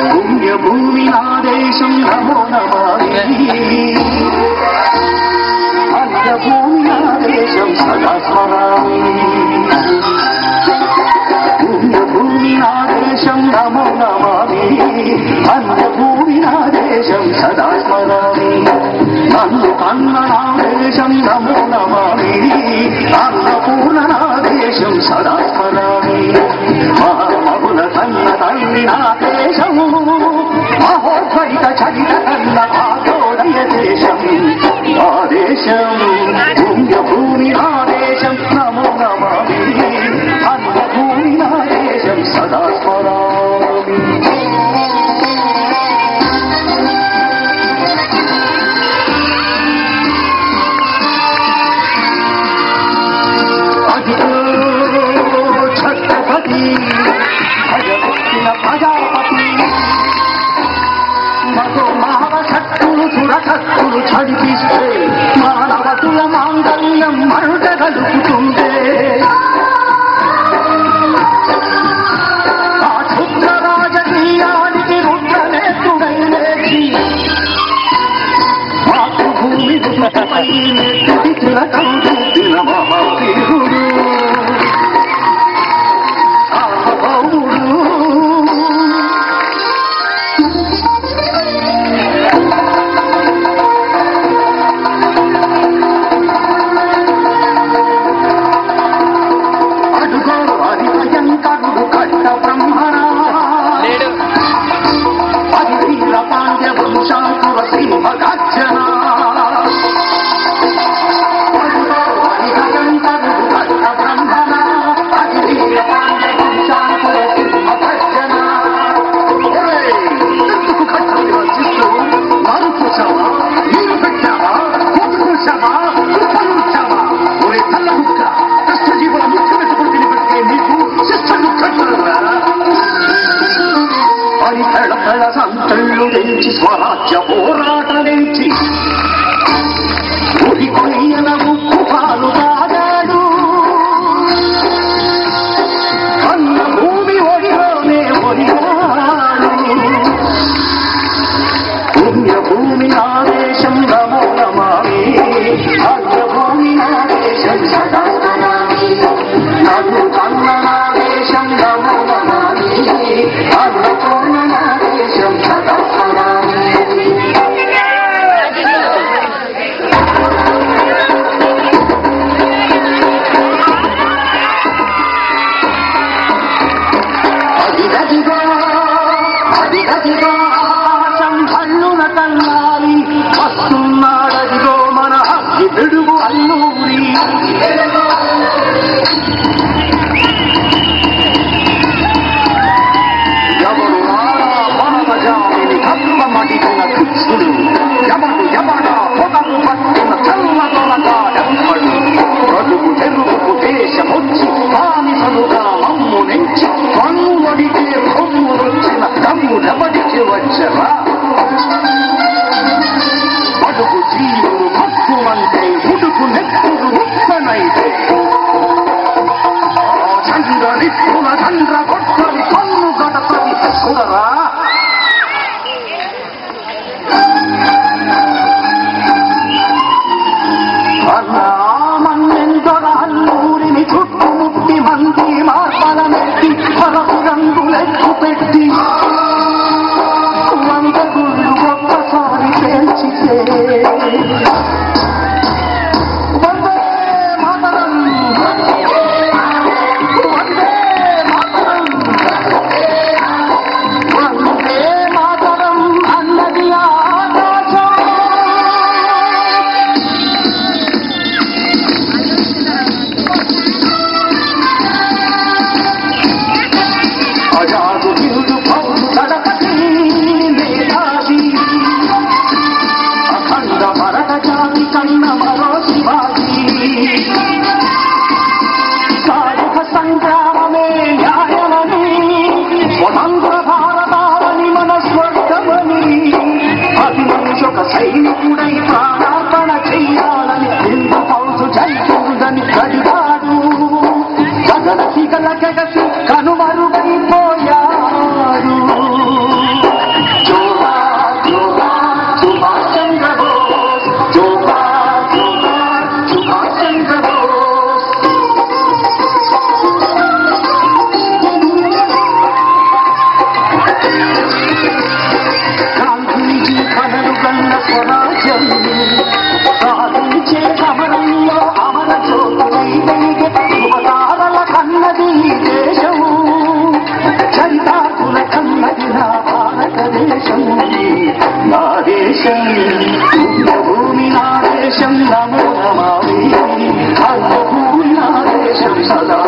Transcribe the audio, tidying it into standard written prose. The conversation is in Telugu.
పుణ్యభూమి నా దేశం నమో నమామి అన్నభూమి నా దేశం సదా స్మరామి పుణ్యభూమి నా దేశం నమో నమామి అన్నభూమి నా దేశం సదా స్మరామి నన్ను కన్న నా దేశం నమో నమామి అన్నపూర్ణ నా దేశం సదా స్మరామి మహామహుల కన్న తల్లి నా దేశము మహోద్వైత చరిత కన్న భాగోదయ దేశం నా దేశం పుణ్యభూమి నా దేశం నమో నమామి అన్నభూమి నా దేశం సదా స్మరామి ఛత్రపతి భజముక్తిన ప్రజాపతి మతో మానవ శక్తులు సురశక్తులు చడిపిస్తే మానవతుల మాంగళ్యం మరుగలుపుతుంటే ఆ క్షుద్ర రాజకీయానికి రుద్రనేత్రుడై లేచి మాతృభూమి పై నెత్తి తిలకం దిన మహావీరుడు సంతళ్ళు తెంచి స్వరాజ్య పోరాట నుంచి ఉరి కొయ్యల ముక్కు పాలు తాగాడు అన్న భూమి ఒడిలోనే ఒడిగాడు పుణ్యభూమి నా దేశం నమో నమామి అన్నభూమి నా దేశం సదా స్మరామి నన్ను కన్న నా దేశం నమో నమామి అన్నపూర్ణ నా దేశం సదా స్మరామి అదిగదిగో సంభల్లున కన్నాలి వస్తున్నాడదిగో మన అగ్గి పిడుగు అల్లూరి ఎవరు రారా వనమజామిని కప్పమడిగిన కృష్ణుడు ఎవరు ఎవడా పొగలు పట్టిన చల్లదొలగాడెవ్వడు బ్రతుకు తెరువుకు దేశమొచ్చి బానిసలుగా మమ్ము నుంచి కన్ను వడికే కొమ్ము వచ్చిన దమ్ముడెవడికి వచ్చరా బడుగు జీవులు భక్తుమంటే ఉడుకు నెత్తులు ఉప్పనైతే చంద్ర నిప్పుల చంద్ర గొట్టని కన్ను గడపని చూడరా మన్నెందరాల్లూరిని చుట్టుముట్టి మంది మార్పలమెత్తి పరపు రంగులెక్కు పెట్టి 100 గుళ్ళు ఒక్కసారి పేల్చితే వందే మాతరం వందే మాతరం వందే మాతరం అన్నది ఆకాశం అజాదు హిందు పౌరు దళపతి మేధావి అఖండ భరత జాతి కన్న మరో శివాజీ సాయుధ సంగ్రామమే న్యాయమని స్వతంత్ర భారతావని మన స్వర్గమని అభిమన్యుక సైనికుడై ప్రాణార్పణ చెయ్యాలని హిందు పౌరు జైతుందని గడిగాడు గగన కిగల గగసి కనుమరుగైపోయా సదా